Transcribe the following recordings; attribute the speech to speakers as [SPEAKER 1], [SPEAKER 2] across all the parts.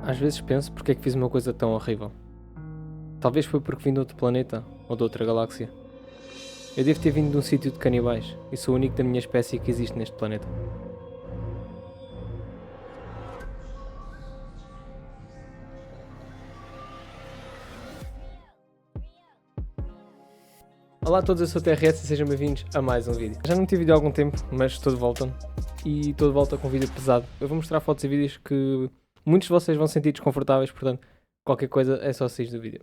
[SPEAKER 1] Às vezes penso porque é que fiz uma coisa tão horrível. Talvez foi porque vim de outro planeta ou de outra galáxia. Eu devo ter vindo de um sítio de canibais e sou o único da minha espécie que existe neste planeta. Olá a todos, eu sou o TRS e sejam bem-vindos a mais um vídeo. Já não tive vídeo há algum tempo, mas estou de volta. E estou de volta com um vídeo pesado. Eu vou mostrar fotos e vídeos que muitos de vocês vão sentir desconfortáveis, portanto, qualquer coisa é só sair do vídeo.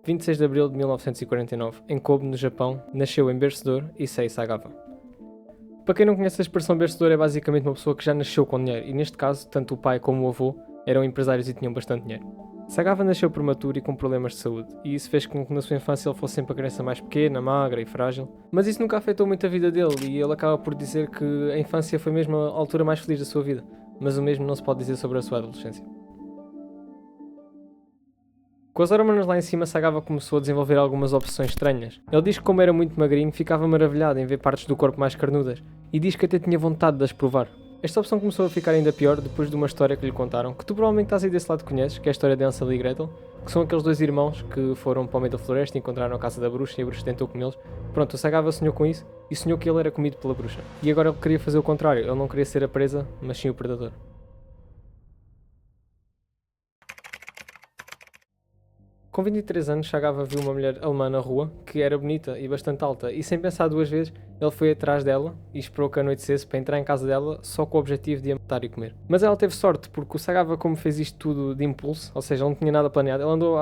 [SPEAKER 1] 26 de abril de 1949, em Kobe, no Japão, nasceu em bercedor Issei Sagawa. Para quem não conhece a expressão bercedor, é basicamente uma pessoa que já nasceu com dinheiro, e neste caso, tanto o pai como o avô eram empresários e tinham bastante dinheiro. Sagawa nasceu prematuro e com problemas de saúde, e isso fez com que na sua infância ele fosse sempre a criança mais pequena, magra e frágil. Mas isso nunca afetou muito a vida dele, e ele acaba por dizer que a infância foi mesmo a altura mais feliz da sua vida, mas o mesmo não se pode dizer sobre a sua adolescência. Com as hormonas lá em cima, Sagawa começou a desenvolver algumas obsessões estranhas. Ele diz que como era muito magrinho, ficava maravilhado em ver partes do corpo mais carnudas, e diz que até tinha vontade de as provar. Esta opção começou a ficar ainda pior depois de uma história que lhe contaram, que tu provavelmente estás aí desse lado conheces, que é a história de Hansel e Gretel, que são aqueles dois irmãos que foram para o meio da floresta e encontraram a casa da bruxa e a bruxa tentou comê-los. Pronto, o Sagawa sonhou com isso e sonhou que ele era comido pela bruxa. E agora ele queria fazer o contrário, ele não queria ser a presa, mas sim o predador. Com 23 anos, Sagawa viu uma mulher alemã na rua, que era bonita e bastante alta, e sem pensar duas vezes, ele foi atrás dela e esperou que anoitecesse para entrar em casa dela só com o objetivo de a matar e comer. Mas ela teve sorte, porque o Sagawa, como fez isto tudo de impulso, ou seja, não tinha nada planeado, ele andou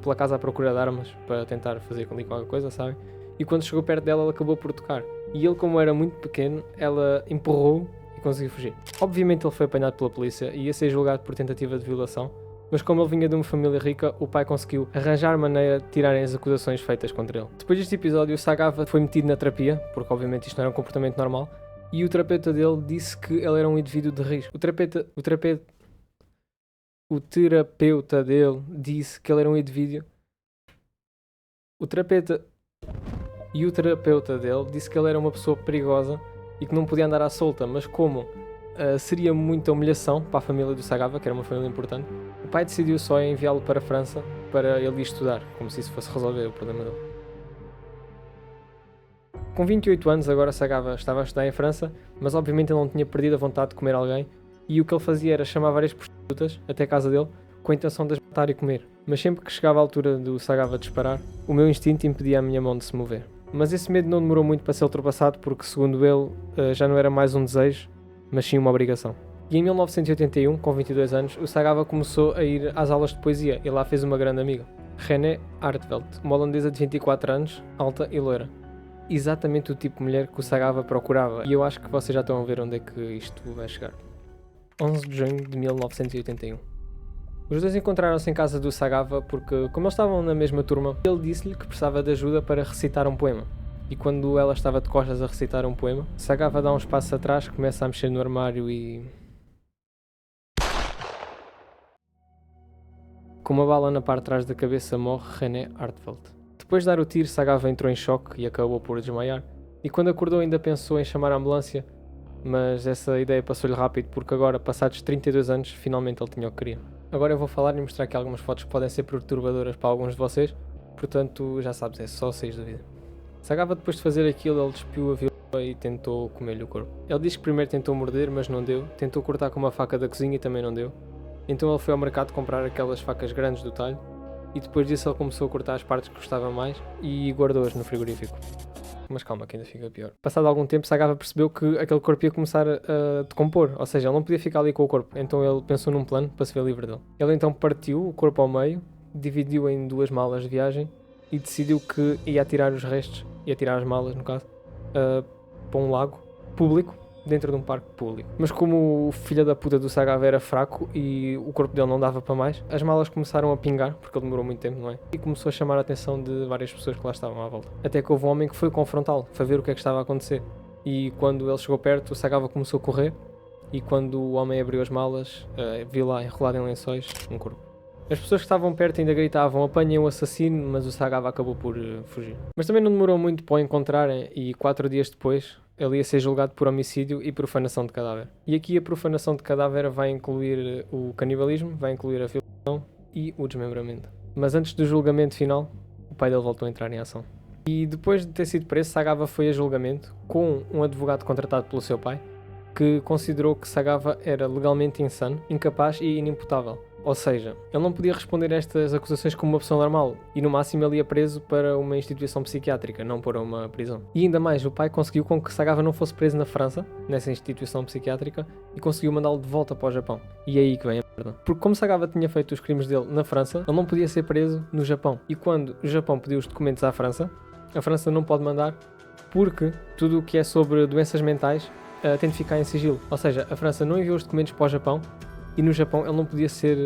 [SPEAKER 1] pela casa à procura de armas para tentar fazer ali qualquer coisa, sabe? E quando chegou perto dela, ela acabou por tocar. E ele, como era muito pequeno, ela empurrou e conseguiu fugir. Obviamente ele foi apanhado pela polícia e ia ser julgado por tentativa de violação, mas como ele vinha de uma família rica, o pai conseguiu arranjar maneira de tirarem as acusações feitas contra ele. Depois deste episódio, o Sagawa foi metido na terapia, porque obviamente isto não era um comportamento normal, e o terapeuta dele disse que ele era um indivíduo de risco. O terapeuta dele disse que ele era um indivíduo. O terapeuta dele disse que ele era uma pessoa perigosa e que não podia andar à solta, mas como seria muita humilhação para a família do Sagawa, que era uma família importante, o pai decidiu só enviá-lo para a França para ele ir estudar, como se isso fosse resolver o problema dele. Com 28 anos, agora Sagawa estava a estudar em França, mas obviamente ele não tinha perdido a vontade de comer alguém, e o que ele fazia era chamar várias prostitutas até a casa dele com a intenção de as matar e comer. Mas sempre que chegava a altura do Sagawa disparar, o meu instinto impedia a minha mão de se mover. Mas esse medo não demorou muito para ser ultrapassado, porque segundo ele, já não era mais um desejo, mas sim uma obrigação. E em 1981, com 22 anos, o Sagawa começou a ir às aulas de poesia e lá fez uma grande amiga, René Artveld, uma holandesa de 24 anos, alta e loira. Exatamente o tipo de mulher que o Sagawa procurava, e eu acho que vocês já estão a ver onde é que isto vai chegar. 11 de junho de 1981. Os dois encontraram-se em casa do Sagawa porque, como eles estavam na mesma turma, ele disse-lhe que precisava de ajuda para recitar um poema. E quando ela estava de costas a recitar um poema, Sagawa dá uns passos atrás, começa a mexer no armário e... Com uma bala na parte de trás da cabeça morre René Artveld. Depois de dar o tiro, Sagawa entrou em choque e acabou por desmaiar. E quando acordou ainda pensou em chamar a ambulância, mas essa ideia passou-lhe rápido porque agora, passados 32 anos, finalmente ele tinha o que queria. Agora eu vou falar e mostrar aqui algumas fotos que podem ser perturbadoras para alguns de vocês, portanto já sabes, é só 6 da vida. Sagawa, depois de fazer aquilo, ele despiu a víbora e tentou comer-lhe o corpo. Ele diz que primeiro tentou morder, mas não deu, tentou cortar com uma faca da cozinha e também não deu. Então ele foi ao mercado comprar aquelas facas grandes do talho e depois disso ele começou a cortar as partes que gostava mais e guardou-as no frigorífico. Mas calma, que ainda fica pior. Passado algum tempo, Sagawa percebeu que aquele corpo ia começar a decompor, ou seja, ele não podia ficar ali com o corpo, então ele pensou num plano para se ver livre dele. Ele então partiu o corpo ao meio, dividiu em 2 malas de viagem e decidiu que ia atirar os restos, ia tirar as malas no caso, para um lago público, dentro de um parque público. Mas como o filho da puta do Sagawa era fraco e o corpo dele não dava para mais, as malas começaram a pingar, porque ele demorou muito tempo, não é? E começou a chamar a atenção de várias pessoas que lá estavam à volta. Até que houve um homem que foi confrontá-lo, foi ver o que é que estava a acontecer. E quando ele chegou perto, o Sagawa começou a correr, e quando o homem abriu as malas, viu lá enrolado em lençóis um corpo. As pessoas que estavam perto ainda gritavam apanhem o assassino, mas o Sagawa acabou por fugir. Mas também não demorou muito para o encontrarem e 4 dias depois ele ia ser julgado por homicídio e profanação de cadáver. E aqui a profanação de cadáver vai incluir o canibalismo, vai incluir a violação e o desmembramento. Mas antes do julgamento final, o pai dele voltou a entrar em ação. E depois de ter sido preso, Sagava foi a julgamento com um advogado contratado pelo seu pai, que considerou que Sagava era legalmente insano, incapaz e inimputável. Ou seja, ele não podia responder a estas acusações como uma pessoa normal e no máximo ele ia preso para uma instituição psiquiátrica, não para uma prisão. E ainda mais, o pai conseguiu com que Sagava não fosse preso na França, nessa instituição psiquiátrica, e conseguiu mandá-lo de volta para o Japão. E é aí que vem a merda. Porque como Sagava tinha feito os crimes dele na França, ele não podia ser preso no Japão. E quando o Japão pediu os documentos à França, a França não pode mandar porque tudo o que é sobre doenças mentais tem de ficar em sigilo. Ou seja, a França não enviou os documentos para o Japão e no Japão ele não podia ser...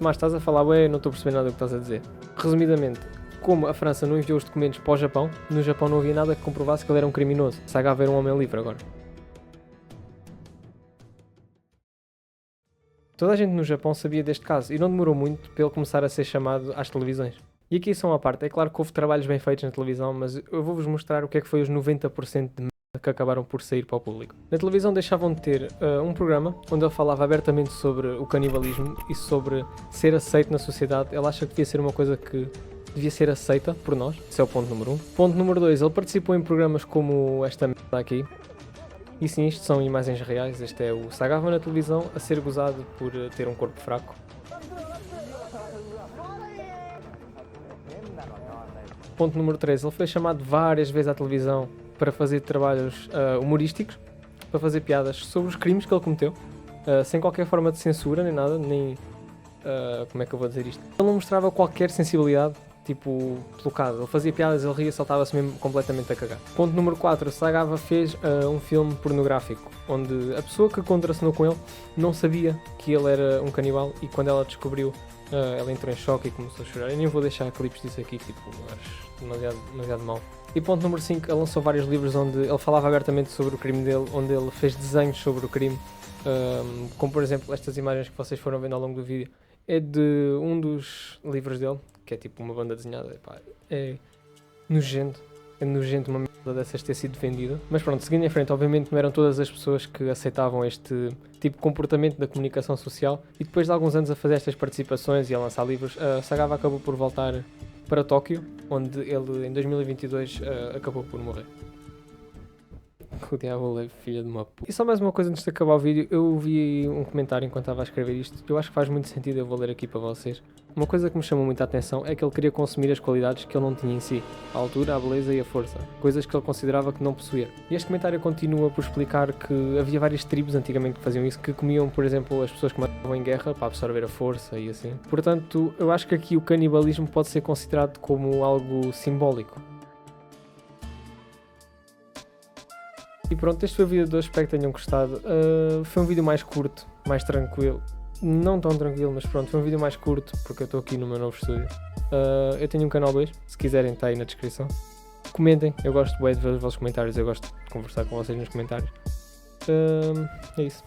[SPEAKER 1] Mas estás a falar, ué, não estou a perceber nada do que estás a dizer. Resumidamente, como a França não enviou os documentos para o Japão, no Japão não havia nada que comprovasse que ele era um criminoso. Sagava era um homem livre agora. Toda a gente no Japão sabia deste caso e não demorou muito para ele começar a ser chamado às televisões. E aqui só uma parte, é claro que houve trabalhos bem feitos na televisão, mas eu vou-vos mostrar o que é que foi os 90% de que acabaram por sair para o público. Na televisão deixavam de ter um programa onde ele falava abertamente sobre o canibalismo e sobre ser aceito na sociedade. Ele acha que devia ser uma coisa que devia ser aceita por nós. Esse é o ponto número 1. Ponto número 2, ele participou em programas como esta merda aqui. E sim, isto são imagens reais. Este é o Sagava na televisão a ser gozado por ter um corpo fraco. Ponto número 3, ele foi chamado várias vezes à televisão para fazer trabalhos humorísticos, para fazer piadas sobre os crimes que ele cometeu, sem qualquer forma de censura nem nada, nem... como é que eu vou dizer isto? Ele não mostrava qualquer sensibilidade, tipo, pelo caso. Ele fazia piadas, ele ria, saltava-se mesmo completamente a cagar. Ponto número 4, Sagava fez um filme pornográfico, onde a pessoa que contracenou com ele não sabia que ele era um canibal e quando ela descobriu, ela entrou em choque e começou a chorar. Eu nem vou deixar clipes disso aqui, tipo, acho demasiado mau. E ponto número 5, ele lançou vários livros onde ele falava abertamente sobre o crime dele, onde ele fez desenhos sobre o crime, como por exemplo estas imagens que vocês foram vendo ao longo do vídeo, é de um dos livros dele, que é tipo uma banda desenhada. Epá, é nojento uma merda dessas ter sido vendida. Mas pronto, seguindo em frente, obviamente não eram todas as pessoas que aceitavam este tipo de comportamento da comunicação social, e depois de alguns anos a fazer estas participações e a lançar livros, Sagava acabou por voltar para Tóquio, onde ele em 2022 acabou por morrer. O diabo é filha de uma puta. E só mais uma coisa antes de acabar o vídeo, eu vi um comentário enquanto estava a escrever isto, eu acho que faz muito sentido, eu vou ler aqui para vocês. Uma coisa que me chamou muita atenção é que ele queria consumir as qualidades que ele não tinha em si, a altura, a beleza e a força, coisas que ele considerava que não possuía. E este comentário continua por explicar que havia várias tribos antigamente que faziam isso, que comiam, por exemplo, as pessoas que matavam em guerra para absorver a força e assim. Portanto, eu acho que aqui o canibalismo pode ser considerado como algo simbólico. E pronto, este foi o vídeo de hoje, espero que tenham gostado. Foi um vídeo mais curto, mais tranquilo. Não tão tranquilo, mas pronto, foi um vídeo mais curto, porque eu estou aqui no meu novo estúdio. Eu tenho um canal 2, se quiserem está aí na descrição. Comentem, eu gosto de ver os vossos comentários, eu gosto de conversar com vocês nos comentários. É isso.